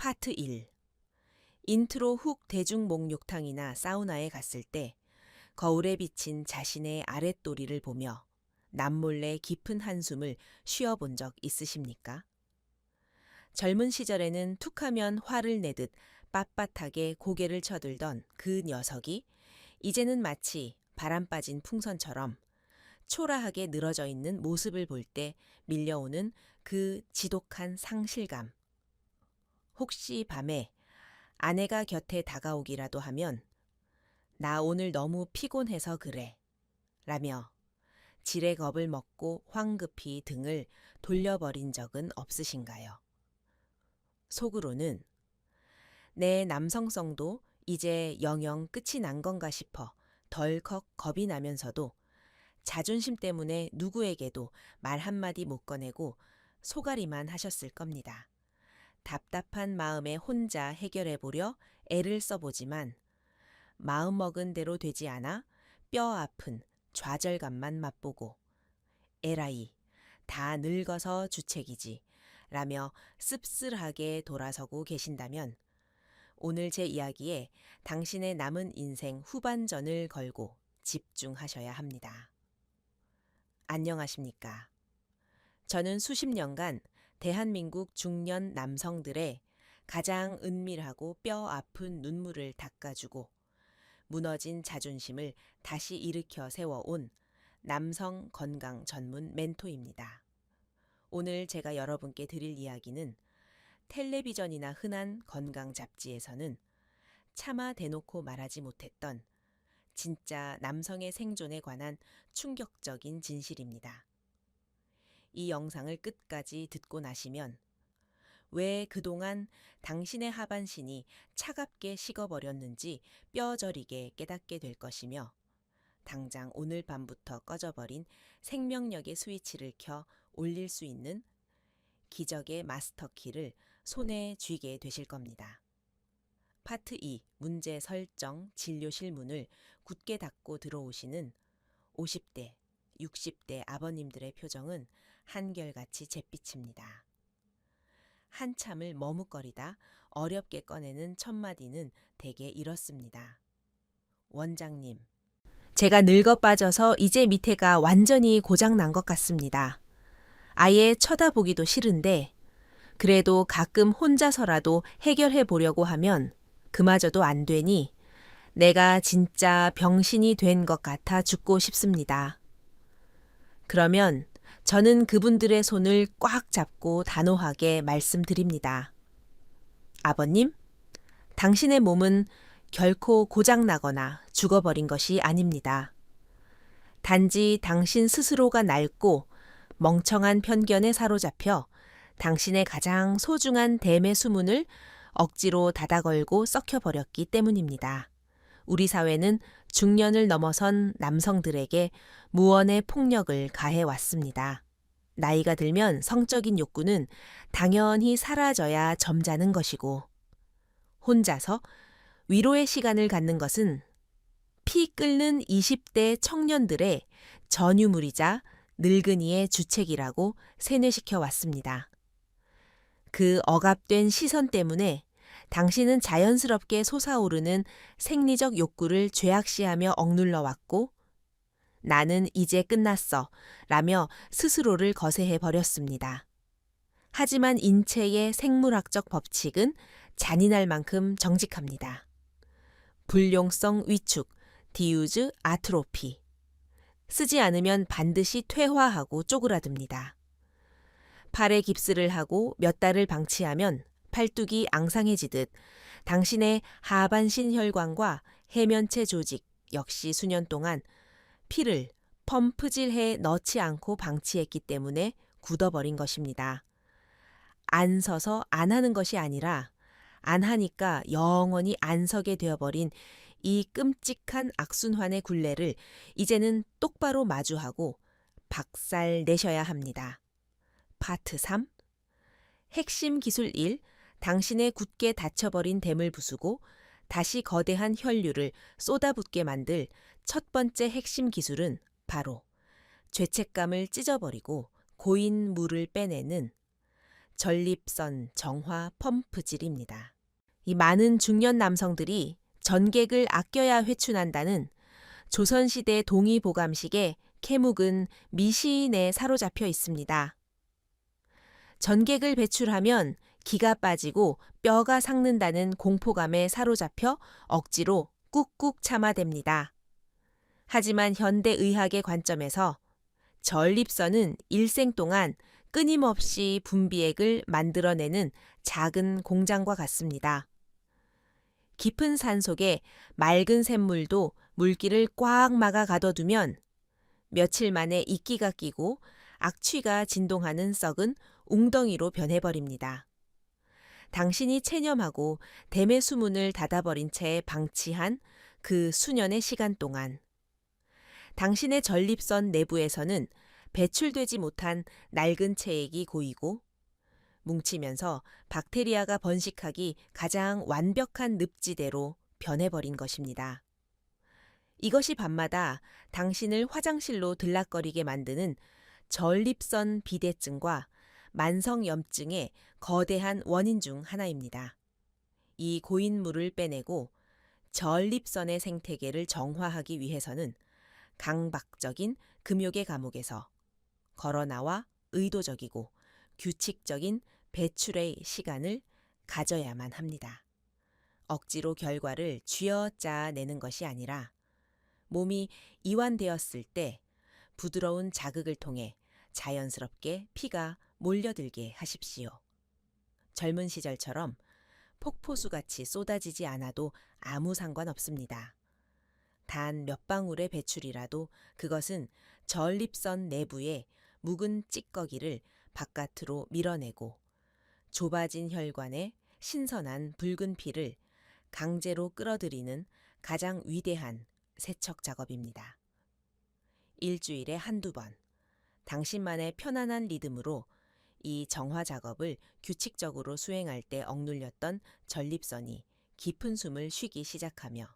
파트 1. 인트로 훅 대중 목욕탕이나 사우나에 갔을 때 거울에 비친 자신의 아랫도리를 보며 남몰래 깊은 한숨을 쉬어본 적 있으십니까? 젊은 시절에는 툭하면 화를 내듯 빳빳하게 고개를 쳐들던 그 녀석이 이제는 마치 바람 빠진 풍선처럼 초라하게 늘어져 있는 모습을 볼 때 밀려오는 그 지독한 상실감. 혹시 밤에 아내가 곁에 다가오기라도 하면 나 오늘 너무 피곤해서 그래 라며 지레 겁을 먹고 황급히 등을 돌려버린 적은 없으신가요? 속으로는 내 남성성도 이제 영영 끝이 난 건가 싶어 덜컥 겁이 나면서도 자존심 때문에 누구에게도 말 한마디 못 꺼내고 소가리만 하셨을 겁니다. 답답한 마음에 혼자 해결해보려 애를 써보지만 마음먹은 대로 되지 않아 뼈 아픈 좌절감만 맛보고 에라이 다 늙어서 주책이지 라며 씁쓸하게 돌아서고 계신다면 오늘 제 이야기에 당신의 남은 인생 후반전을 걸고 집중하셔야 합니다. 안녕하십니까. 저는 수십 년간 대한민국 중년 남성들의 가장 은밀하고 뼈 아픈 눈물을 닦아주고 무너진 자존심을 다시 일으켜 세워온 남성 건강 전문 멘토입니다. 오늘 제가 여러분께 드릴 이야기는 텔레비전이나 흔한 건강 잡지에서는 차마 대놓고 말하지 못했던 진짜 남성의 생존에 관한 충격적인 진실입니다. 이 영상을 끝까지 듣고 나시면 왜 그동안 당신의 하반신이 차갑게 식어버렸는지 뼈저리게 깨닫게 될 것이며 당장 오늘 밤부터 꺼져버린 생명력의 스위치를 켜 올릴 수 있는 기적의 마스터키를 손에 쥐게 되실 겁니다. 파트 2 문제 설정 진료실 문을 굳게 닫고 들어오시는 50대, 60대 아버님들의 표정은 한결같이 잿빛입니다. 한참을 머뭇거리다 어렵게 꺼내는 첫마디는 대개 이렇습니다. 원장님, 제가 늙어 빠져서 이제 밑에가 완전히 고장 난 것 같습니다. 아예 쳐다보기도 싫은데 그래도 가끔 혼자서라도 해결해 보려고 하면 그마저도 안 되니 내가 진짜 병신이 된 것 같아 죽고 싶습니다. 그러면 저는 그분들의 손을 꽉 잡고 단호하게 말씀드립니다. 아버님, 당신의 몸은 결코 고장나거나 죽어버린 것이 아닙니다. 단지 당신 스스로가 낡고 멍청한 편견에 사로잡혀 당신의 가장 소중한 댐의 수문을 억지로 닫아걸고 썩혀버렸기 때문입니다. 우리 사회는 중년을 넘어선 남성들에게 무언의 폭력을 가해왔습니다. 나이가 들면 성적인 욕구는 당연히 사라져야 점잖은 것이고 혼자서 위로의 시간을 갖는 것은 피 끓는 20대 청년들의 전유물이자 늙은이의 주책이라고 세뇌시켜 왔습니다. 그 억압된 시선 때문에 당신은 자연스럽게 솟아오르는 생리적 욕구를 죄악시하며 억눌러 왔고 나는 이제 끝났어 라며 스스로를 거세해 버렸습니다. 하지만 인체의 생물학적 법칙은 잔인할 만큼 정직합니다. 불용성 위축, 디유즈 아트로피. 쓰지 않으면 반드시 퇴화하고 쪼그라듭니다. 팔에 깁스를 하고 몇 달을 방치하면 팔뚝이 앙상해지듯 당신의 하반신 혈관과 해면체 조직 역시 수년 동안 피를 펌프질해 넣지 않고 방치했기 때문에 굳어버린 것입니다. 안 서서 안 하는 것이 아니라 안 하니까 영원히 안 서게 되어버린 이 끔찍한 악순환의 굴레를 이제는 똑바로 마주하고 박살 내셔야 합니다. 파트 3 핵심 기술 1 당신의 굳게 닫혀버린 댐을 부수고 다시 거대한 혈류를 쏟아붓게 만들 첫 번째 핵심 기술은 바로 죄책감을 찢어버리고 고인 물을 빼내는 전립선 정화 펌프질입니다. 이 많은 중년 남성들이 전객을 아껴야 회춘한다는 조선시대 동의보감식의 캐묵은 미시인에 사로잡혀 있습니다. 전객을 배출하면 기가 빠지고 뼈가 삭는다는 공포감에 사로잡혀 억지로 꾹꾹 참아댑니다. 하지만 현대의학의 관점에서 전립선은 일생 동안 끊임없이 분비액을 만들어내는 작은 공장과 같습니다. 깊은 산 속에 맑은 샘물도 물기를 꽉 막아 가둬두면 며칠 만에 이끼가 끼고 악취가 진동하는 썩은 웅덩이로 변해버립니다. 당신이 체념하고 댐의 수문을 닫아버린 채 방치한 그 수년의 시간 동안 당신의 전립선 내부에서는 배출되지 못한 낡은 체액이 고이고 뭉치면서 박테리아가 번식하기 가장 완벽한 늪지대로 변해버린 것입니다. 이것이 밤마다 당신을 화장실로 들락거리게 만드는 전립선 비대증과 만성염증의 거대한 원인 중 하나입니다. 이 고인물을 빼내고 전립선의 생태계를 정화하기 위해서는 강박적인 금욕의 감옥에서 걸어나와 의도적이고 규칙적인 배출의 시간을 가져야만 합니다. 억지로 결과를 쥐어짜내는 것이 아니라 몸이 이완되었을 때 부드러운 자극을 통해 자연스럽게 피가 몰려들게 하십시오. 젊은 시절처럼 폭포수같이 쏟아지지 않아도 아무 상관없습니다. 단 몇 방울의 배출이라도 그것은 전립선 내부의 묵은 찌꺼기를 바깥으로 밀어내고 좁아진 혈관에 신선한 붉은 피를 강제로 끌어들이는 가장 위대한 세척 작업입니다. 일주일에 한두 번, 당신만의 편안한 리듬으로 이 정화 작업을 규칙적으로 수행할 때 억눌렸던 전립선이 깊은 숨을 쉬기 시작하며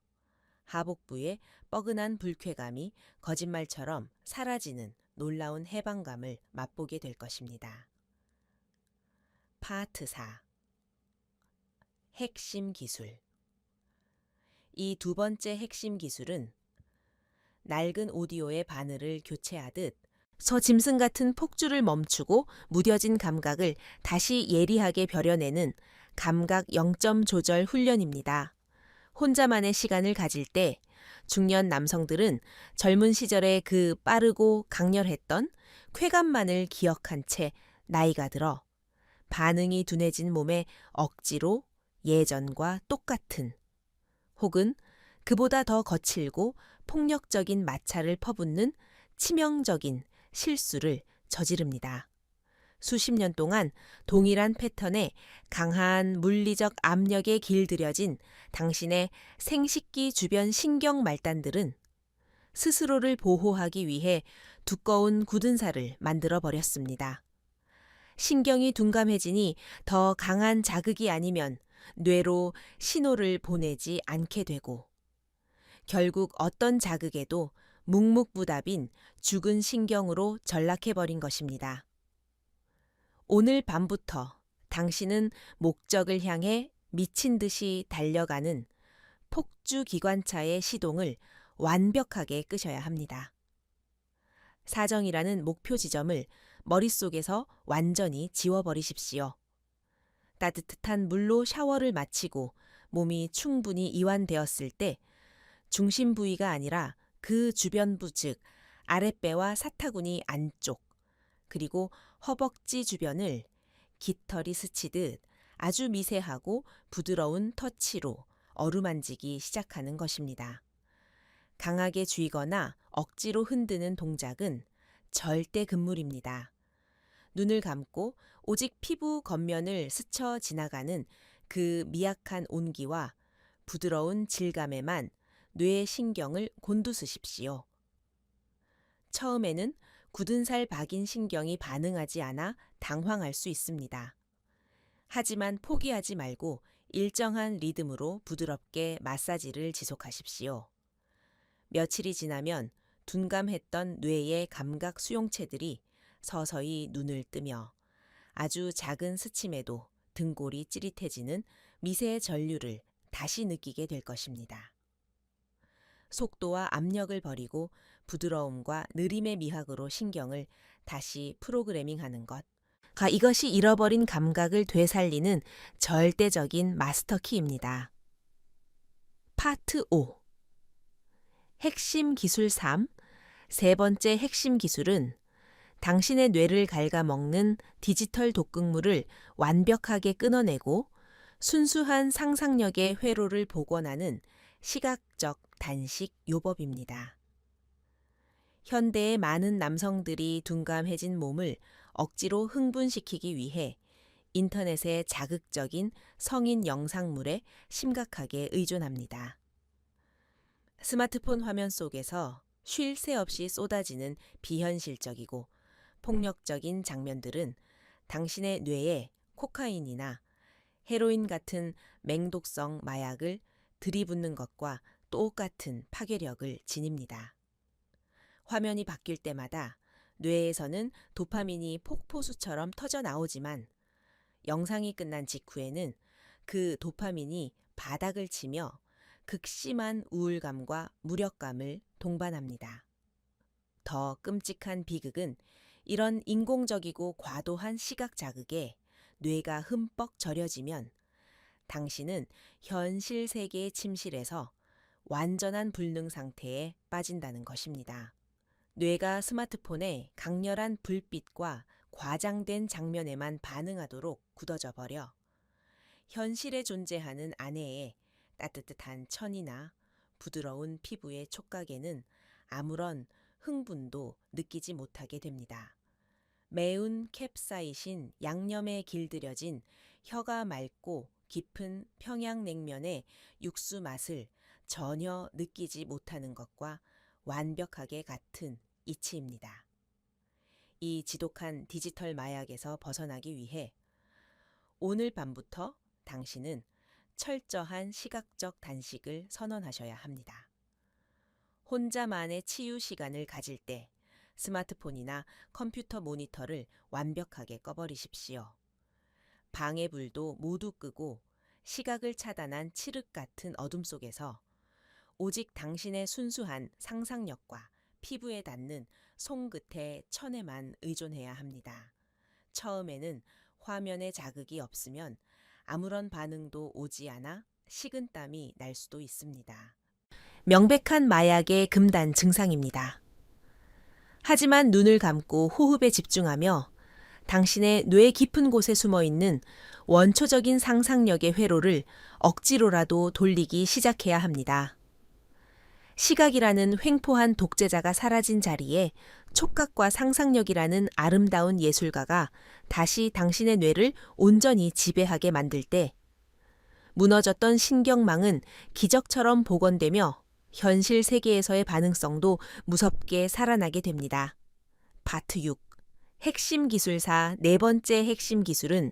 하복부의 뻐근한 불쾌감이 거짓말처럼 사라지는 놀라운 해방감을 맛보게 될 것입니다. 파트 4. 핵심 기술. 이 두 번째 핵심 기술은 낡은 오디오의 바늘을 교체하듯 서짐승 같은 폭주를 멈추고 무뎌진 감각을 다시 예리하게 벼려내는 감각 0점 조절 훈련입니다. 혼자만의 시간을 가질 때 중년 남성들은 젊은 시절의 그 빠르고 강렬했던 쾌감만을 기억한 채 나이가 들어 반응이 둔해진 몸에 억지로 예전과 똑같은 혹은 그보다 더 거칠고 폭력적인 마찰을 퍼붓는 치명적인 실수를 저지릅니다. 수십 년 동안 동일한 패턴에 강한 물리적 압력에 길들여진 당신의 생식기 주변 신경 말단들은 스스로를 보호하기 위해 두꺼운 굳은 살을 만들어 버렸습니다. 신경이 둔감해지니 더 강한 자극이 아니면 뇌로 신호를 보내지 않게 되고 결국 어떤 자극에도 묵묵부답인 죽은 신경으로 전락해버린 것입니다. 오늘 밤부터 당신은 목적을 향해 미친 듯이 달려가는 폭주 기관차의 시동을 완벽하게 끄셔야 합니다. 사정이라는 목표 지점을 머릿속에서 완전히 지워버리십시오. 따뜻한 물로 샤워를 마치고 몸이 충분히 이완되었을 때 중심 부위가 아니라 그 주변부 즉 아랫배와 사타구니 안쪽 그리고 허벅지 주변을 깃털이 스치듯 아주 미세하고 부드러운 터치로 어루만지기 시작하는 것입니다. 강하게 쥐거나 억지로 흔드는 동작은 절대 금물입니다. 눈을 감고 오직 피부 겉면을 스쳐 지나가는 그 미약한 온기와 부드러운 질감에만 뇌의 신경을 곤두쓰십시오. 처음에는 굳은 살 박인 신경이 반응하지 않아 당황할 수 있습니다. 하지만 포기하지 말고 일정한 리듬으로 부드럽게 마사지를 지속하십시오. 며칠이 지나면 둔감했던 뇌의 감각 수용체들이 서서히 눈을 뜨며 아주 작은 스침에도 등골이 찌릿해지는 미세 전류를 다시 느끼게 될 것입니다. 속도와 압력을 버리고 부드러움과 느림의 미학으로 신경을 다시 프로그래밍하는 것. 이것이 잃어버린 감각을 되살리는 절대적인 마스터 키입니다. 파트 5. 핵심 기술 3. 세 번째 핵심 기술은 당신의 뇌를 갉아먹는 디지털 독극물을 완벽하게 끊어내고 순수한 상상력의 회로를 복원하는 시각적 단식 요법입니다. 현대의 많은 남성들이 둔감해진 몸을 억지로 흥분시키기 위해 인터넷의 자극적인 성인 영상물에 심각하게 의존합니다. 스마트폰 화면 속에서 쉴 새 없이 쏟아지는 비현실적이고 폭력적인 장면들은 당신의 뇌에 코카인이나 헤로인 같은 맹독성 마약을 들이붓는 것과 똑같은 파괴력을 지닙니다. 화면이 바뀔 때마다 뇌에서는 도파민이 폭포수처럼 터져 나오지만 영상이 끝난 직후에는 그 도파민이 바닥을 치며 극심한 우울감과 무력감을 동반합니다. 더 끔찍한 비극은 이런 인공적이고 과도한 시각 자극에 뇌가 흠뻑 절여지면 당신은 현실 세계의 침실에서 완전한 불능 상태에 빠진다는 것입니다. 뇌가 스마트폰의 강렬한 불빛과 과장된 장면에만 반응하도록 굳어져 버려 현실에 존재하는 아내의 따뜻한 천이나 부드러운 피부의 촉각에는 아무런 흥분도 느끼지 못하게 됩니다. 매운 캡사이신 양념에 길들여진 혀가 맑고 깊은 평양냉면의 육수 맛을 전혀 느끼지 못하는 것과 완벽하게 같은 이치입니다. 이 지독한 디지털 마약에서 벗어나기 위해 오늘 밤부터 당신은 철저한 시각적 단식을 선언하셔야 합니다. 혼자만의 치유 시간을 가질 때 스마트폰이나 컴퓨터 모니터를 완벽하게 꺼버리십시오. 방해불도 모두 끄고 시각을 차단한 칠흑 같은 어둠 속에서 오직 당신의 순수한 상상력과 피부에 닿는 손끝의 천에만 의존해야 합니다. 처음에는 화면에 자극이 없으면 아무런 반응도 오지 않아 식은땀이 날 수도 있습니다. 명백한 마약의 금단 증상입니다. 하지만 눈을 감고 호흡에 집중하며 당신의 뇌 깊은 곳에 숨어있는 원초적인 상상력의 회로를 억지로라도 돌리기 시작해야 합니다. 시각이라는 횡포한 독재자가 사라진 자리에 촉각과 상상력이라는 아름다운 예술가가 다시 당신의 뇌를 온전히 지배하게 만들 때 무너졌던 신경망은 기적처럼 복원되며 현실 세계에서의 반응성도 무섭게 살아나게 됩니다. 파트 6. 핵심 기술사 네 번째 핵심 기술은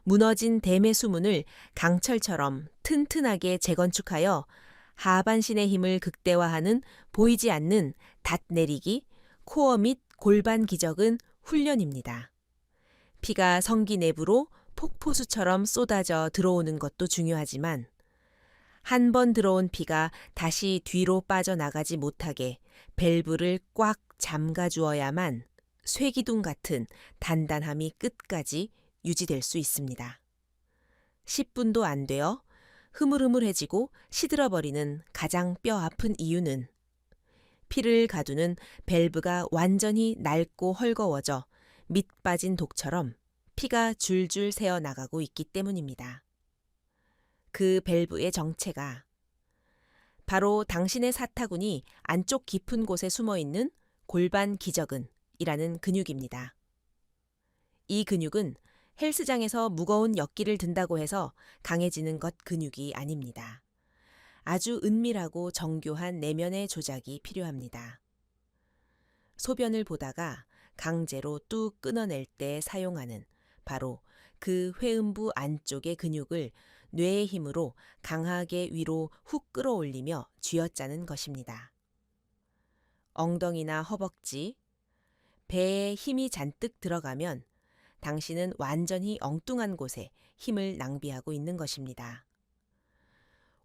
무너진 댐의 수문을 강철처럼 튼튼하게 재건축하여 하반신의 힘을 극대화하는 보이지 않는 닷 내리기, 코어 및 골반 기적은 훈련입니다. 피가 성기 내부로 폭포수처럼 쏟아져 들어오는 것도 중요하지만 한 번 들어온 피가 다시 뒤로 빠져나가지 못하게 밸브를 꽉 잠가 주어야만 쇠기둥 같은 단단함이 끝까지 유지될 수 있습니다. 10분도 안 되어 흐물흐물해지고 시들어버리는 가장 뼈 아픈 이유는 피를 가두는 밸브가 완전히 낡고 헐거워져 밑 빠진 독처럼 피가 줄줄 새어나가고 있기 때문입니다. 그 밸브의 정체가 바로 당신의 사타구니 안쪽 깊은 곳에 숨어있는 골반 기저근이라는 근육입니다. 이 근육은 헬스장에서 무거운 역기를 든다고 해서 강해지는 것 근육이 아닙니다. 아주 은밀하고 정교한 내면의 조작이 필요합니다. 소변을 보다가 강제로 뚝 끊어낼 때 사용하는 바로 그 회음부 안쪽의 근육을 뇌의 힘으로 강하게 위로 훅 끌어올리며 쥐어짜는 것입니다. 엉덩이나 허벅지, 배에 힘이 잔뜩 들어가면 당신은 완전히 엉뚱한 곳에 힘을 낭비하고 있는 것입니다.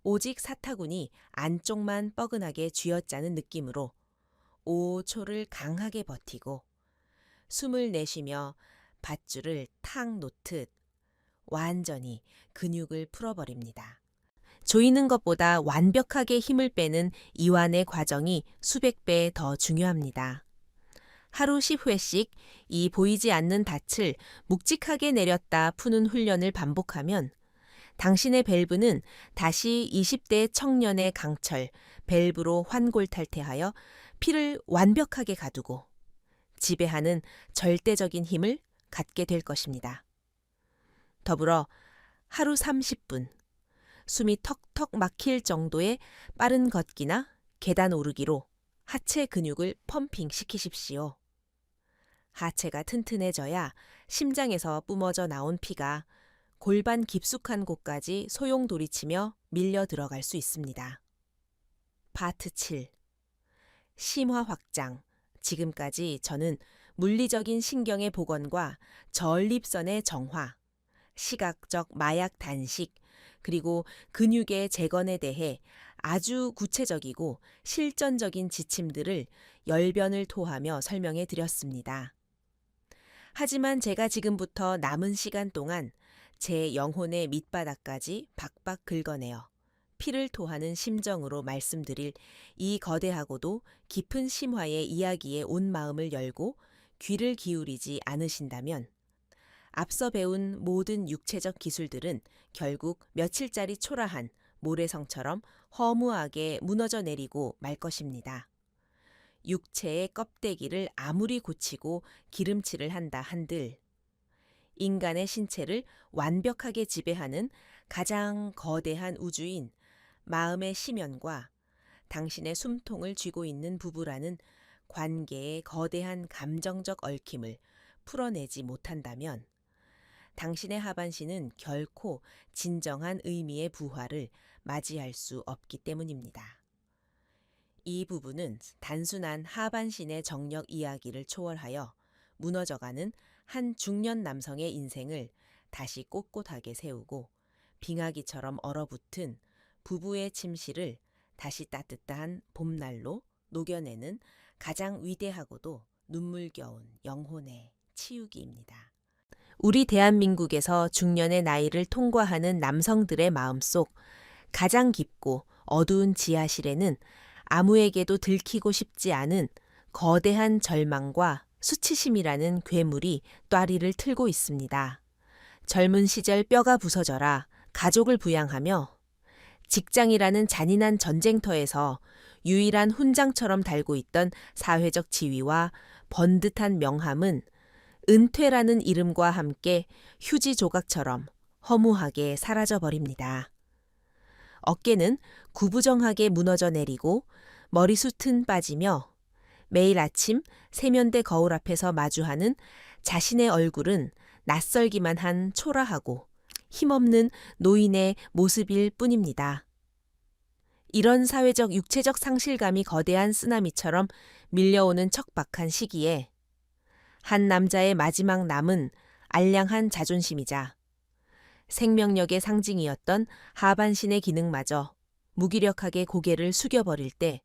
오직 사타구니 안쪽만 뻐근하게 쥐어짜는 느낌으로 5초를 강하게 버티고 숨을 내쉬며 밧줄을 탁 놓듯 완전히 근육을 풀어버립니다. 조이는 것보다 완벽하게 힘을 빼는 이완의 과정이 수백 배 더 중요합니다. 하루 10회씩 이 보이지 않는 닻을 묵직하게 내렸다 푸는 훈련을 반복하면 당신의 밸브는 다시 20대 청년의 강철, 밸브로 환골탈태하여 피를 완벽하게 가두고 지배하는 절대적인 힘을 갖게 될 것입니다. 더불어 하루 30분, 숨이 턱턱 막힐 정도의 빠른 걷기나 계단 오르기로 하체 근육을 펌핑시키십시오. 하체가 튼튼해져야 심장에서 뿜어져 나온 피가 골반 깊숙한 곳까지 소용돌이치며 밀려 들어갈 수 있습니다. 파트 7. 심화 확장. 지금까지 저는 물리적인 신경의 복원과 전립선의 정화, 시각적 마약 단식, 그리고 근육의 재건에 대해 아주 구체적이고 실전적인 지침들을 열변을 토하며 설명해 드렸습니다. 하지만 제가 지금부터 남은 시간 동안 제 영혼의 밑바닥까지 박박 긁어내어 피를 토하는 심정으로 말씀드릴 이 거대하고도 깊은 심화의 이야기에 온 마음을 열고 귀를 기울이지 않으신다면 앞서 배운 모든 육체적 기술들은 결국 며칠짜리 초라한 모래성처럼 허무하게 무너져 내리고 말 것입니다. 육체의 껍데기를 아무리 고치고 기름칠을 한다 한들 인간의 신체를 완벽하게 지배하는 가장 거대한 우주인 마음의 심연과 당신의 숨통을 쥐고 있는 부부라는 관계의 거대한 감정적 얽힘을 풀어내지 못한다면 당신의 하반신은 결코 진정한 의미의 부활을 맞이할 수 없기 때문입니다. 이 부분은 단순한 하반신의 정력 이야기를 초월하여 무너져가는 한 중년 남성의 인생을 다시 꼿꼿하게 세우고 빙하기처럼 얼어붙은 부부의 침실을 다시 따뜻한 봄날로 녹여내는 가장 위대하고도 눈물겨운 영혼의 치유기입니다. 우리 대한민국에서 중년의 나이를 통과하는 남성들의 마음속 가장 깊고 어두운 지하실에는 아무에게도 들키고 싶지 않은 거대한 절망과 수치심이라는 괴물이 똬리를 틀고 있습니다. 젊은 시절 뼈가 부서져라 가족을 부양하며 직장이라는 잔인한 전쟁터에서 유일한 훈장처럼 달고 있던 사회적 지위와 번듯한 명함은 은퇴라는 이름과 함께 휴지 조각처럼 허무하게 사라져버립니다. 어깨는 구부정하게 무너져 내리고 머리숱은 빠지며 매일 아침 세면대 거울 앞에서 마주하는 자신의 얼굴은 낯설기만 한 초라하고 힘없는 노인의 모습일 뿐입니다. 이런 사회적 육체적 상실감이 거대한 쓰나미처럼 밀려오는 척박한 시기에 한 남자의 마지막 남은 알량한 자존심이자 생명력의 상징이었던 하반신의 기능마저 무기력하게 고개를 숙여버릴 때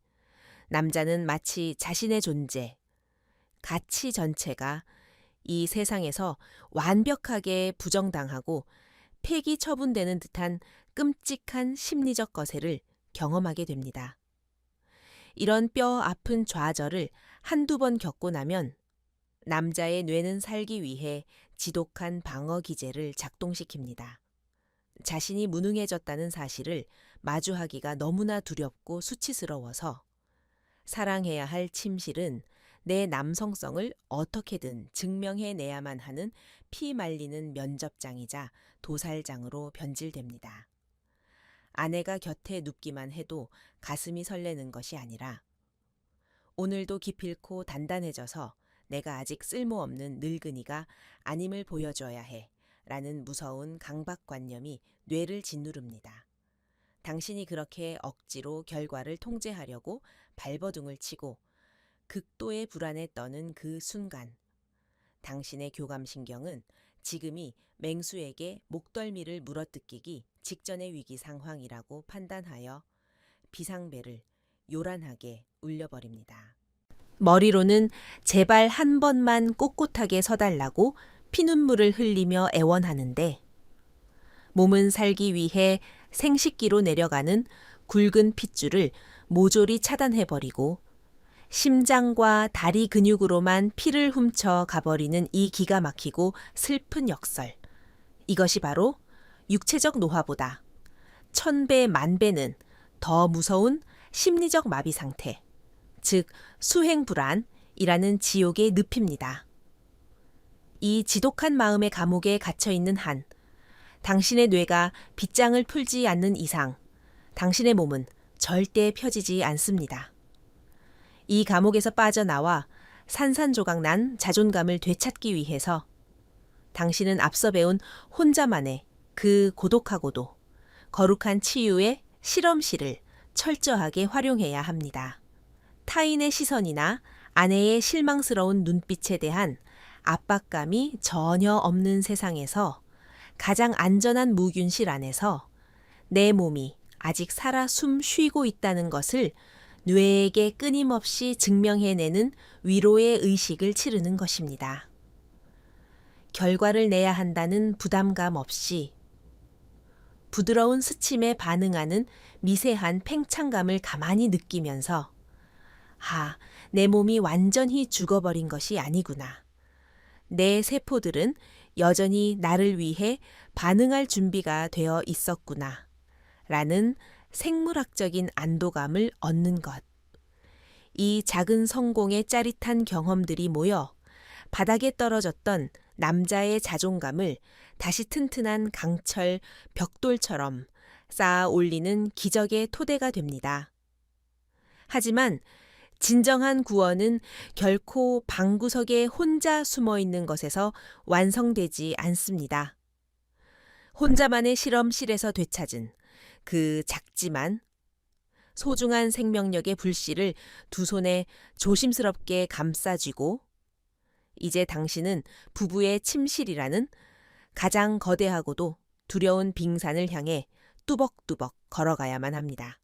남자는 마치 자신의 존재, 가치 전체가 이 세상에서 완벽하게 부정당하고 폐기 처분되는 듯한 끔찍한 심리적 거세를 경험하게 됩니다. 이런 뼈 아픈 좌절을 한두 번 겪고 나면 남자의 뇌는 살기 위해 지독한 방어 기제를 작동시킵니다. 자신이 무능해졌다는 사실을 마주하기가 너무나 두렵고 수치스러워서 사랑해야 할 침실은 내 남성성을 어떻게든 증명해내야만 하는 피 말리는 면접장이자 도살장으로 변질됩니다. 아내가 곁에 눕기만 해도 가슴이 설레는 것이 아니라 오늘도 기필코 단단해져서 내가 아직 쓸모없는 늙은이가 아님을 보여줘야 해 라는 무서운 강박관념이 뇌를 짓누릅니다. 당신이 그렇게 억지로 결과를 통제하려고 발버둥을 치고 극도의 불안에 떠는 그 순간 당신의 교감신경은 지금이 맹수에게 목덜미를 물어뜯기기 직전의 위기 상황이라고 판단하여 비상벨을 요란하게 울려버립니다. 머리로는 제발 한 번만 꼿꼿하게 서달라고 피눈물을 흘리며 애원하는데 몸은 살기 위해 생식기로 내려가는 굵은 핏줄을 모조리 차단해버리고 심장과 다리 근육으로만 피를 훔쳐 가버리는 이 기가 막히고 슬픈 역설. 이것이 바로 육체적 노화보다 1000배, 10,000배는 더 무서운 심리적 마비 상태, 즉 수행불안이라는 지옥의 늪입니다. 이 지독한 마음의 감옥에 갇혀있는 한, 당신의 뇌가 빗장을 풀지 않는 이상 당신의 몸은 절대 펴지지 않습니다. 이 감옥에서 빠져나와 산산조각난 자존감을 되찾기 위해서 당신은 앞서 배운 혼자만의 그 고독하고도 거룩한 치유의 실험실을 철저하게 활용해야 합니다. 타인의 시선이나 아내의 실망스러운 눈빛에 대한 압박감이 전혀 없는 세상에서 가장 안전한 무균실 안에서 내 몸이 아직 살아 숨 쉬고 있다는 것을 뇌에게 끊임없이 증명해내는 위로의 의식을 치르는 것입니다. 결과를 내야 한다는 부담감 없이 부드러운 스침에 반응하는 미세한 팽창감을 가만히 느끼면서 내 몸이 완전히 죽어버린 것이 아니구나. 내 세포들은 여전히 나를 위해 반응할 준비가 되어 있었구나. 라는 생물학적인 안도감을 얻는 것. 이 작은 성공의 짜릿한 경험들이 모여 바닥에 떨어졌던 남자의 자존감을 다시 튼튼한 강철 벽돌처럼 쌓아 올리는 기적의 토대가 됩니다. 하지만 진정한 구원은 결코 방구석에 혼자 숨어 있는 것에서 완성되지 않습니다. 혼자만의 실험실에서 되찾은 그 작지만 소중한 생명력의 불씨를 두 손에 조심스럽게 감싸쥐고 이제 당신은 부부의 침실이라는 가장 거대하고도 두려운 빙산을 향해 뚜벅뚜벅 걸어가야만 합니다.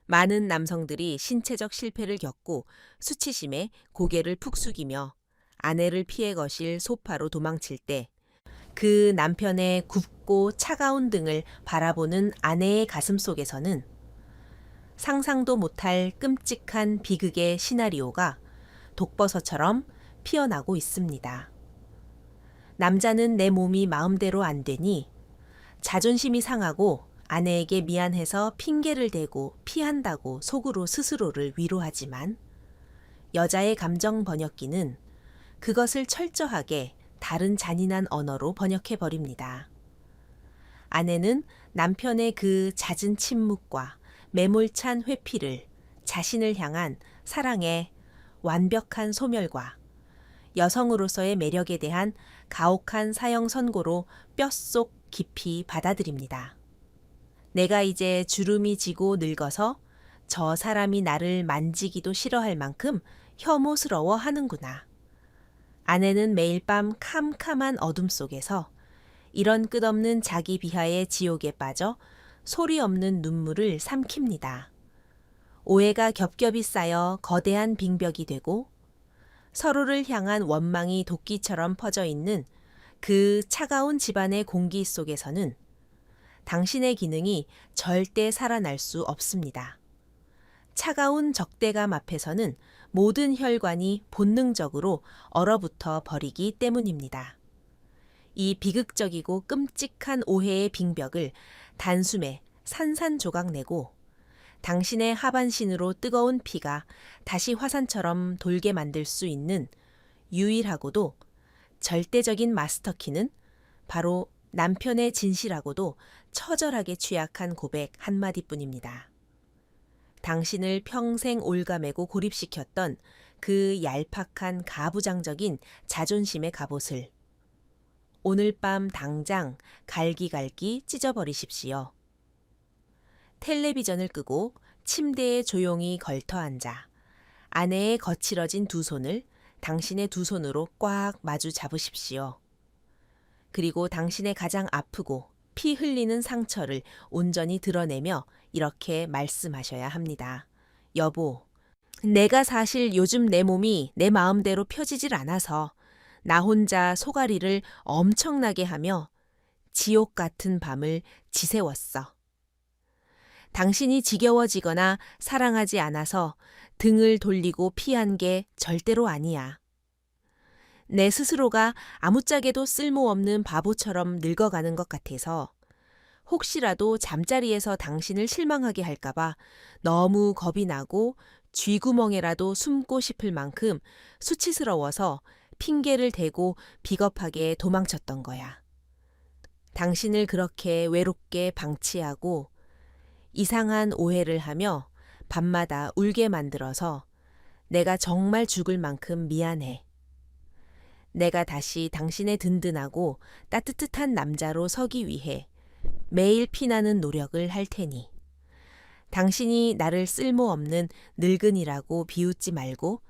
많은 남성들이 신체적 실패를 겪고 수치심에 고개를 푹 숙이며 아내를 피해 거실 소파로 도망칠 때 그 남편의 굽고 차가운 등을 바라보는 아내의 가슴 속에서는 상상도 못할 끔찍한 비극의 시나리오가 독버섯처럼 피어나고 있습니다. 남자는 내 몸이 마음대로 안 되니 자존심이 상하고 아내에게 미안해서 핑계를 대고 피한다고 속으로 스스로를 위로하지만 여자의 감정 번역기는 그것을 철저하게 다른 잔인한 언어로 번역해버립니다. 아내는 남편의 그 잦은 침묵과 매몰찬 회피를 자신을 향한 사랑의 완벽한 소멸과 여성으로서의 매력에 대한 가혹한 사형 선고로 뼛속 깊이 받아들입니다. 내가 이제 주름이 지고 늙어서 저 사람이 나를 만지기도 싫어할 만큼 혐오스러워 하는구나. 아내는 매일 밤 캄캄한 어둠 속에서 이런 끝없는 자기 비하의 지옥에 빠져 소리 없는 눈물을 삼킵니다. 오해가 겹겹이 쌓여 거대한 빙벽이 되고 서로를 향한 원망이 도끼처럼 퍼져 있는 그 차가운 집안의 공기 속에서는 당신의 기능이 절대 살아날 수 없습니다. 차가운 적대감 앞에서는 모든 혈관이 본능적으로 얼어붙어 버리기 때문입니다. 이 비극적이고 끔찍한 오해의 빙벽을 단숨에 산산조각 내고 당신의 하반신으로 뜨거운 피가 다시 화산처럼 돌게 만들 수 있는 유일하고도 절대적인 마스터키는 바로 남편의 진실하고도 처절하게 취약한 고백 한마디뿐입니다. 당신을 평생 올가매고 고립시켰던 그 얄팍한 가부장적인 자존심의 갑옷을 오늘 밤 당장 갈기갈기 찢어버리십시오. 텔레비전을 끄고 침대에 조용히 걸터앉아 아내의 거칠어진 두 손을 당신의 두 손으로 꽉 마주 잡으십시오. 그리고 당신의 가장 아프고 피 흘리는 상처를 온전히 드러내며 이렇게 말씀하셔야 합니다. 여보, 내가 사실 요즘 내 몸이 내 마음대로 펴지질 않아서 나 혼자 소가리를 엄청나게 하며 지옥 같은 밤을 지새웠어. 당신이 지겨워지거나 사랑하지 않아서 등을 돌리고 피한 게 절대로 아니야. 내 스스로가 아무짝에도 쓸모없는 바보처럼 늙어가는 것 같아서 혹시라도 잠자리에서 당신을 실망하게 할까봐 너무 겁이 나고 쥐구멍에라도 숨고 싶을 만큼 수치스러워서 핑계를 대고 비겁하게 도망쳤던 거야. 당신을 그렇게 외롭게 방치하고 이상한 오해를 하며 밤마다 울게 만들어서 내가 정말 죽을 만큼 미안해. 내가 다시 당신의 든든하고 따뜻한 남자로 서기 위해 매일 피나는 노력을 할 테니 당신이 나를 쓸모없는 늙은이라고 비웃지 말고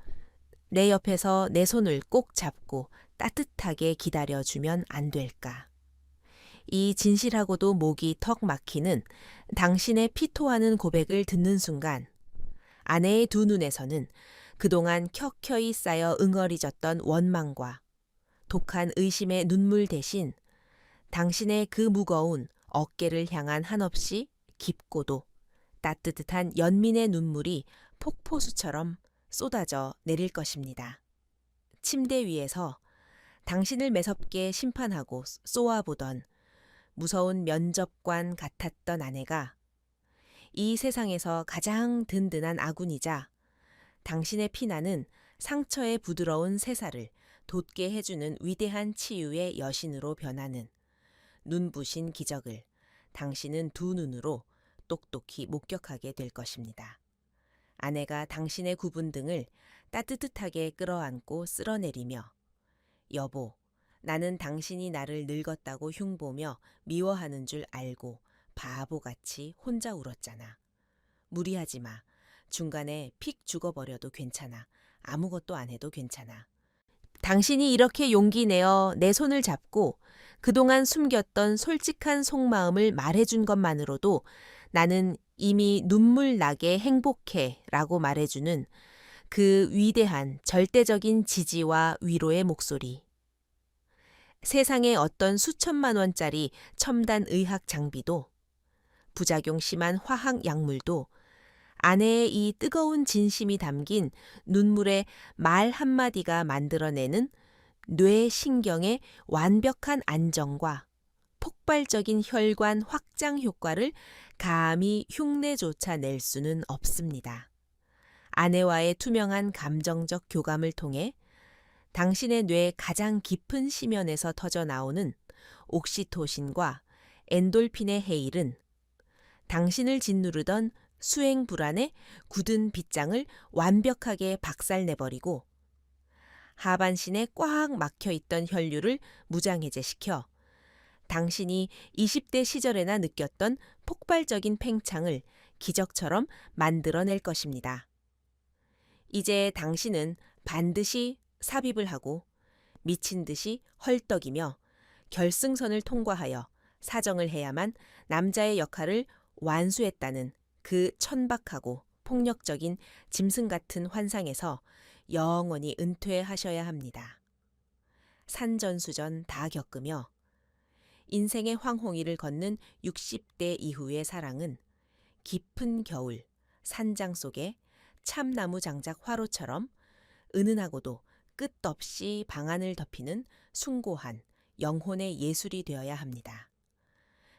내 옆에서 내 손을 꼭 잡고 따뜻하게 기다려주면 안 될까. 이 진실하고도 목이 턱 막히는 당신의 피토하는 고백을 듣는 순간 아내의 두 눈에서는 그동안 켜켜이 쌓여 응어리졌던 원망과 독한 의심의 눈물 대신 당신의 그 무거운 어깨를 향한 한없이 깊고도 따뜻한 연민의 눈물이 폭포수처럼 쏟아져 내릴 것입니다. 침대 위에서 당신을 매섭게 심판하고 쏘아보던 무서운 면접관 같았던 아내가 이 세상에서 가장 든든한 아군이자 당신의 피나는 상처의 부드러운 새살을 돋게 해주는 위대한 치유의 여신으로 변하는 눈부신 기적을 당신은 두 눈으로 똑똑히 목격하게 될 것입니다. 아내가 당신의 굽은 등을 따뜻하게 끌어안고 쓸어내리며 여보, 나는 당신이 나를 늙었다고 흉보며 미워하는 줄 알고 바보같이 혼자 울었잖아. 무리하지 마. 중간에 픽 죽어버려도 괜찮아. 아무것도 안 해도 괜찮아. 당신이 이렇게 용기 내어 내 손을 잡고 그동안 숨겼던 솔직한 속마음을 말해준 것만으로도 나는 이미 눈물 나게 행복해 라고 말해주는 그 위대한 절대적인 지지와 위로의 목소리. 세상의 어떤 수천만 원짜리 첨단 의학 장비도 부작용 심한 화학 약물도 아내의 이 뜨거운 진심이 담긴 눈물의 말 한마디가 만들어내는 뇌신경의 완벽한 안정과 폭발적인 혈관 확장 효과를 감히 흉내조차 낼 수는 없습니다. 아내와의 투명한 감정적 교감을 통해 당신의 뇌 가장 깊은 심연에서 터져 나오는 옥시토신과 엔돌핀의 해일은 당신을 짓누르던 수행 불안의 굳은 빗장을 완벽하게 박살내버리고 하반신에 꽉 막혀있던 혈류를 무장해제시켜 당신이 20대 시절에나 느꼈던 폭발적인 팽창을 기적처럼 만들어낼 것입니다. 이제 당신은 반드시 삽입을 하고 미친 듯이 헐떡이며 결승선을 통과하여 사정을 해야만 남자의 역할을 완수했다는 그 천박하고 폭력적인 짐승 같은 환상에서 영원히 은퇴하셔야 합니다. 산전수전 다 겪으며 인생의 황홍이를 걷는 60대 이후의 사랑은 깊은 겨울 산장 속의 참나무 장작 화로처럼 은은하고도 끝없이 방안을 덮이는 숭고한 영혼의 예술이 되어야 합니다.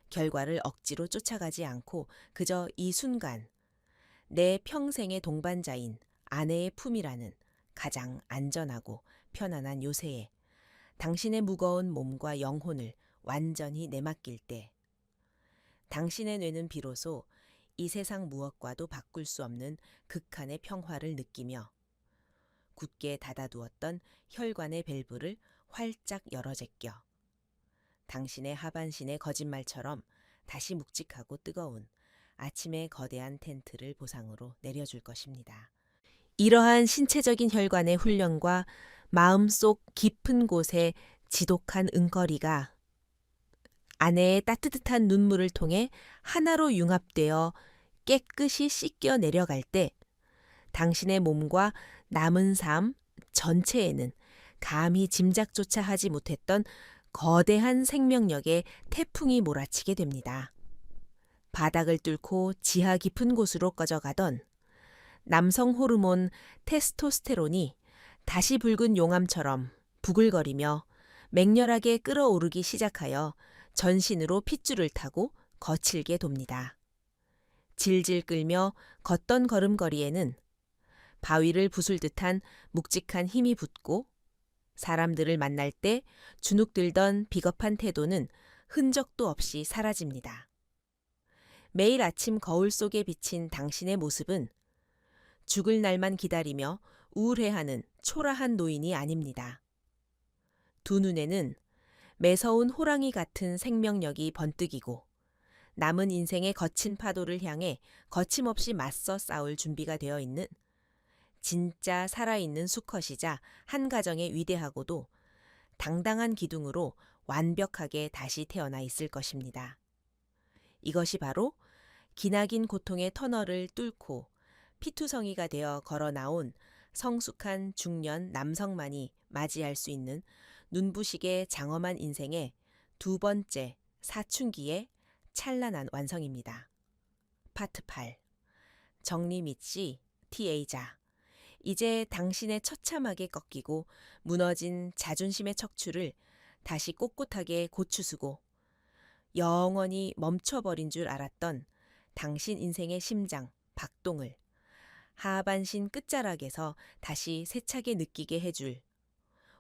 결과를 억지로 쫓아가지 않고 그저 이 순간 내 평생의 동반자인 아내의 품이라는 가장 안전하고 편안한 요새에 당신의 무거운 몸과 영혼을 완전히 내맡길 때 당신의 뇌는 비로소 이 세상 무엇과도 바꿀 수 없는 극한의 평화를 느끼며 굳게 닫아두었던 혈관의 밸브를 활짝 열어 제껴 당신의 하반신의 거짓말처럼 다시 묵직하고 뜨거운 아침의 거대한 텐트를 보상으로 내려줄 것입니다. 이러한 신체적인 혈관의 훈련과 마음속 깊은 곳의 지독한 응거리가 아내의 따뜻한 눈물을 통해 하나로 융합되어 깨끗이 씻겨 내려갈 때 당신의 몸과 남은 삶 전체에는 감히 짐작조차 하지 못했던 거대한 생명력의 태풍이 몰아치게 됩니다. 바닥을 뚫고 지하 깊은 곳으로 꺼져가던 남성 호르몬 테스토스테론이 다시 붉은 용암처럼 부글거리며 맹렬하게 끓어오르기 시작하여 전신으로 핏줄을 타고 거칠게 돕니다. 질질 끌며 걷던 걸음걸이에는 바위를 부술 듯한 묵직한 힘이 붙고 사람들을 만날 때 주눅들던 비겁한 태도는 흔적도 없이 사라집니다. 매일 아침 거울 속에 비친 당신의 모습은 죽을 날만 기다리며 우울해하는 초라한 노인이 아닙니다. 두 눈에는 매서운 호랑이 같은 생명력이 번뜩이고 남은 인생의 거친 파도를 향해 거침없이 맞서 싸울 준비가 되어 있는 진짜 살아있는 수컷이자 한 가정의 위대하고도 당당한 기둥으로 완벽하게 다시 태어나 있을 것입니다. 이것이 바로 기나긴 고통의 터널을 뚫고 피투성이가 되어 걸어 나온 성숙한 중년 남성만이 맞이할 수 있는 눈부시게 장엄한 인생의 두 번째 사춘기의 찬란한 완성입니다. 파트 8. 정리 및시 티에이자. 이제 당신의 처참하게 꺾이고 무너진 자존심의 척추를 다시 꼿꼿하게 고추수고 영원히 멈춰버린 줄 알았던 당신 인생의 심장, 박동을 하반신 끝자락에서 다시 세차게 느끼게 해줄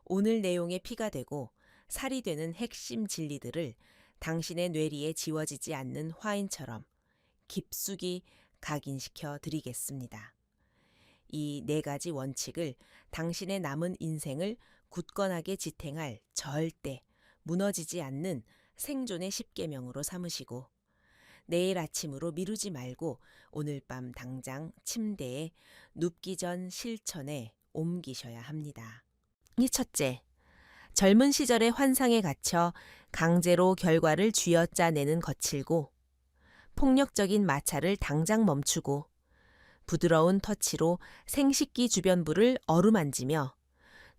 오늘 내용의 피가 되고 살이 되는 핵심 진리들을 당신의 뇌리에 지워지지 않는 화인처럼 깊숙이 각인시켜 드리겠습니다. 이 네 가지 원칙을 당신의 남은 인생을 굳건하게 지탱할 절대 무너지지 않는 생존의 10계명으로 삼으시고 내일 아침으로 미루지 말고 오늘 밤 당장 침대에 눕기 전 실천에 옮기셔야 합니다. 이 첫째, 젊은 시절의 환상에 갇혀 강제로 결과를 쥐어짜내는 거칠고 폭력적인 마찰을 당장 멈추고 부드러운 터치로 생식기 주변부를 어루만지며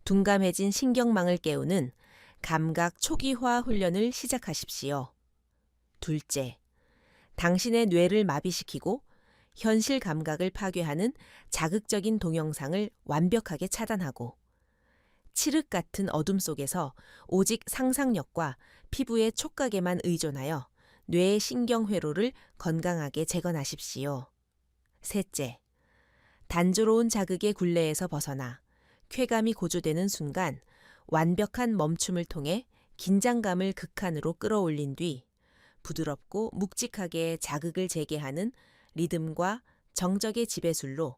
둔감해진 신경망을 깨우는 감각 초기화 훈련을 시작하십시오. 둘째, 당신의 뇌를 마비시키고 현실 감각을 파괴하는 자극적인 동영상을 완벽하게 차단하고 칠흑 같은 어둠 속에서 오직 상상력과 피부의 촉각에만 의존하여 뇌의 신경회로를 건강하게 재건하십시오. 셋째, 단조로운 자극의 굴레에서 벗어나 쾌감이 고조되는 순간 완벽한 멈춤을 통해 긴장감을 극한으로 끌어올린 뒤 부드럽고 묵직하게 자극을 재개하는 리듬과 정적의 지배술로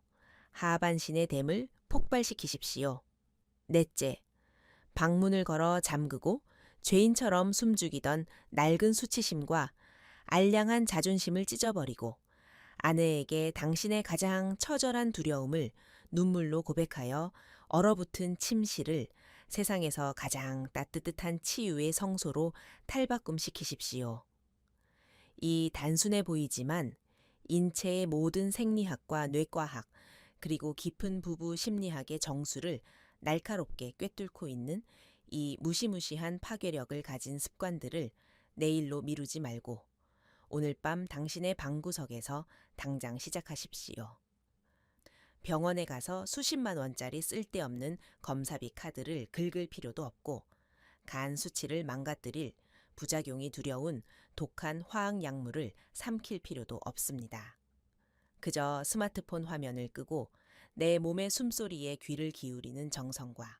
하반신의 댐을 폭발시키십시오. 넷째, 방문을 걸어 잠그고 죄인처럼 숨죽이던 낡은 수치심과 알량한 자존심을 찢어버리고 아내에게 당신의 가장 처절한 두려움을 눈물로 고백하여 얼어붙은 침실을 세상에서 가장 따뜻한 치유의 성소로 탈바꿈시키십시오. 이 단순해 보이지만 인체의 모든 생리학과 뇌과학 그리고 깊은 부부 심리학의 정수를 날카롭게 꿰뚫고 있는 이 무시무시한 파괴력을 가진 습관들을 내일로 미루지 말고 오늘 밤 당신의 방구석에서 당장 시작하십시오. 병원에 가서 수십만 원짜리 쓸데없는 검사비 카드를 긁을 필요도 없고 간 수치를 망가뜨릴 부작용이 두려운 독한 화학 약물을 삼킬 필요도 없습니다. 그저 스마트폰 화면을 끄고 내 몸의 숨소리에 귀를 기울이는 정성과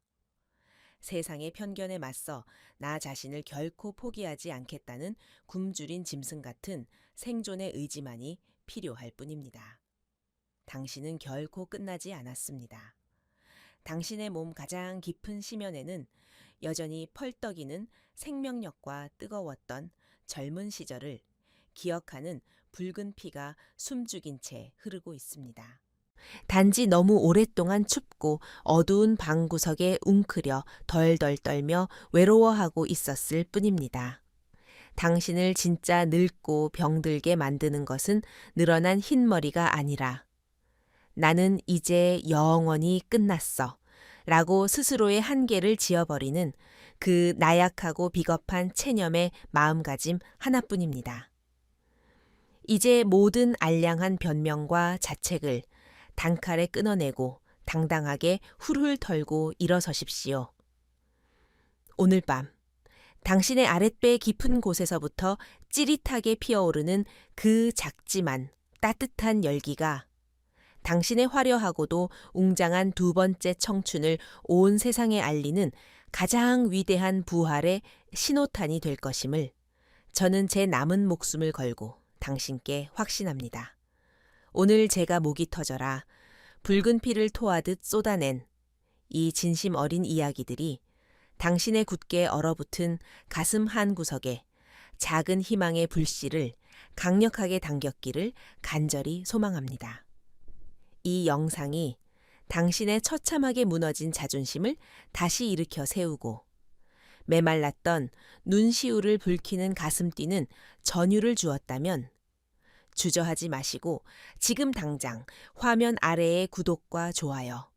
세상의 편견에 맞서 나 자신을 결코 포기하지 않겠다는 굶주린 짐승 같은 생존의 의지만이 필요할 뿐입니다. 당신은 결코 끝나지 않았습니다. 당신의 몸 가장 깊은 심연에는 여전히 펄떡이는 생명력과 뜨거웠던 젊은 시절을 기억하는 붉은 피가 숨죽인 채 흐르고 있습니다. 단지 너무 오랫동안 춥고 어두운 방구석에 웅크려 덜덜 떨며 외로워하고 있었을 뿐입니다. 당신을 진짜 늙고 병들게 만드는 것은 늘어난 흰머리가 아니라 나는 이제 영원히 끝났어 라고 스스로의 한계를 지어버리는 그 나약하고 비겁한 체념의 마음가짐 하나뿐입니다. 이제 모든 알량한 변명과 자책을 단칼에 끊어내고 당당하게 훌훌 털고 일어서십시오. 오늘 밤 당신의 아랫배 깊은 곳에서부터 찌릿하게 피어오르는 그 작지만 따뜻한 열기가 당신의 화려하고도 웅장한 두 번째 청춘을 온 세상에 알리는 가장 위대한 부활의 신호탄이 될 것임을 저는 제 남은 목숨을 걸고 당신께 확신합니다. 오늘 제가 목이 터져라 붉은 피를 토하듯 쏟아낸 이 진심 어린 이야기들이 당신의 굳게 얼어붙은 가슴 한 구석에 작은 희망의 불씨를 강력하게 당겼기를 간절히 소망합니다. 이 영상이 당신의 처참하게 무너진 자존심을 다시 일으켜 세우고 메말랐던 눈시울을 붉히는 가슴 뛰는 전율을 주었다면 주저하지 마시고 지금 당장 화면 아래의 구독과 좋아요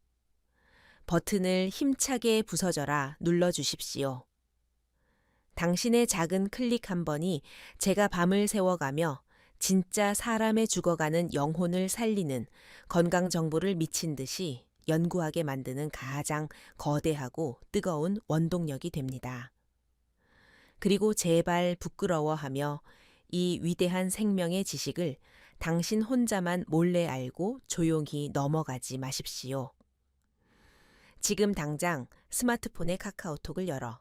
버튼을 힘차게 부서져라 눌러주십시오. 당신의 작은 클릭 한 번이 제가 밤을 새워가며 진짜 사람의 죽어가는 영혼을 살리는 건강 정보를 미친 듯이 연구하게 만드는 가장 거대하고 뜨거운 원동력이 됩니다. 그리고 제발 부끄러워하며 이 위대한 생명의 지식을 당신 혼자만 몰래 알고 조용히 넘어가지 마십시오. 지금 당장 스마트폰의 카카오톡을 열어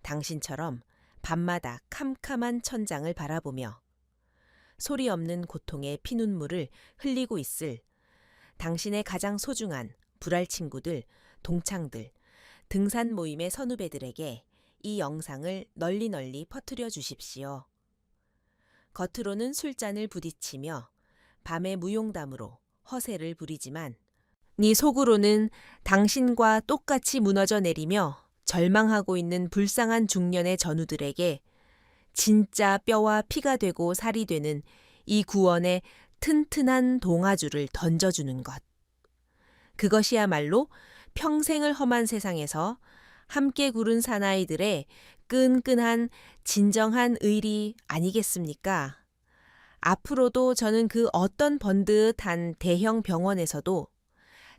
당신처럼 밤마다 캄캄한 천장을 바라보며 소리 없는 고통의 피눈물을 흘리고 있을 당신의 가장 소중한 불알 친구들, 동창들, 등산 모임의 선후배들에게 이 영상을 널리 퍼뜨려 주십시오. 겉으로는 술잔을 부딪히며 밤의 무용담으로 허세를 부리지만 네 속으로는 당신과 똑같이 무너져 내리며 절망하고 있는 불쌍한 중년의 전우들에게 진짜 뼈와 피가 되고 살이 되는 이 구원의 튼튼한 동아줄을 던져주는 것. 그것이야말로 평생을 험한 세상에서 함께 구른 사나이들의 끈끈한 진정한 의리 아니겠습니까? 앞으로도 저는 그 어떤 번듯한 대형 병원에서도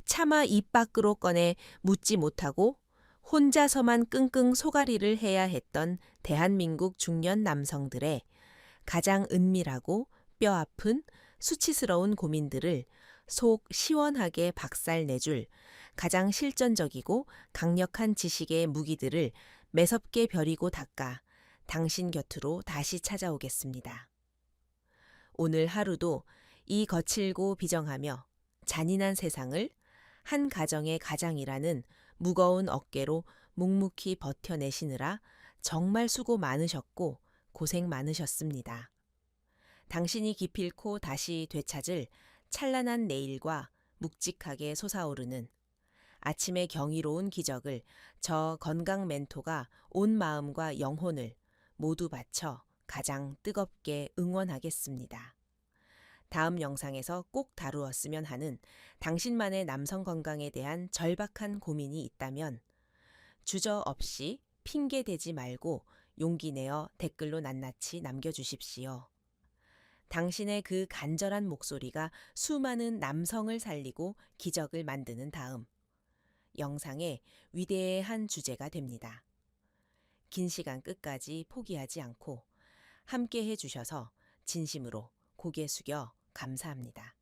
차마 입 밖으로 꺼내 묻지 못하고 혼자서만 끙끙 소가리를 해야 했던 대한민국 중년 남성들의 가장 은밀하고 뼈아픈 수치스러운 고민들을 속 시원하게 박살내줄 가장 실전적이고 강력한 지식의 무기들을 매섭게 벼리고 닦아 당신 곁으로 다시 찾아오겠습니다. 오늘 하루도 이 거칠고 비정하며 잔인한 세상을 한 가정의 가장이라는 무거운 어깨로 묵묵히 버텨내시느라 정말 수고 많으셨고 고생 많으셨습니다. 당신이 기필코 다시 되찾을 찬란한 내일과 묵직하게 솟아오르는 아침의 경이로운 기적을 저 건강 멘토가 온 마음과 영혼을 모두 바쳐 가장 뜨겁게 응원하겠습니다. 다음 영상에서 꼭 다루었으면 하는 당신만의 남성 건강에 대한 절박한 고민이 있다면 주저없이 핑계대지 말고 용기 내어 댓글로 낱낱이 남겨주십시오. 당신의 그 간절한 목소리가 수많은 남성을 살리고 기적을 만드는 다음 영상의 위대한 주제가 됩니다. 긴 시간 끝까지 포기하지 않고 함께 해주셔서 진심으로 고개 숙여 감사합니다.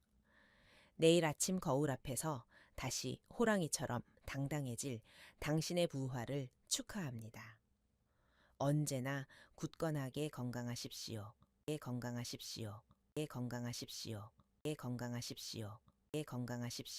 내일 아침 거울 앞에서 다시 호랑이처럼 당당해질 당신의 부활을 축하합니다. 언제나 굳건하게 건강하십시오. 건강하십시오. 건강하십시오. 건강하십시오. 건강하십시오.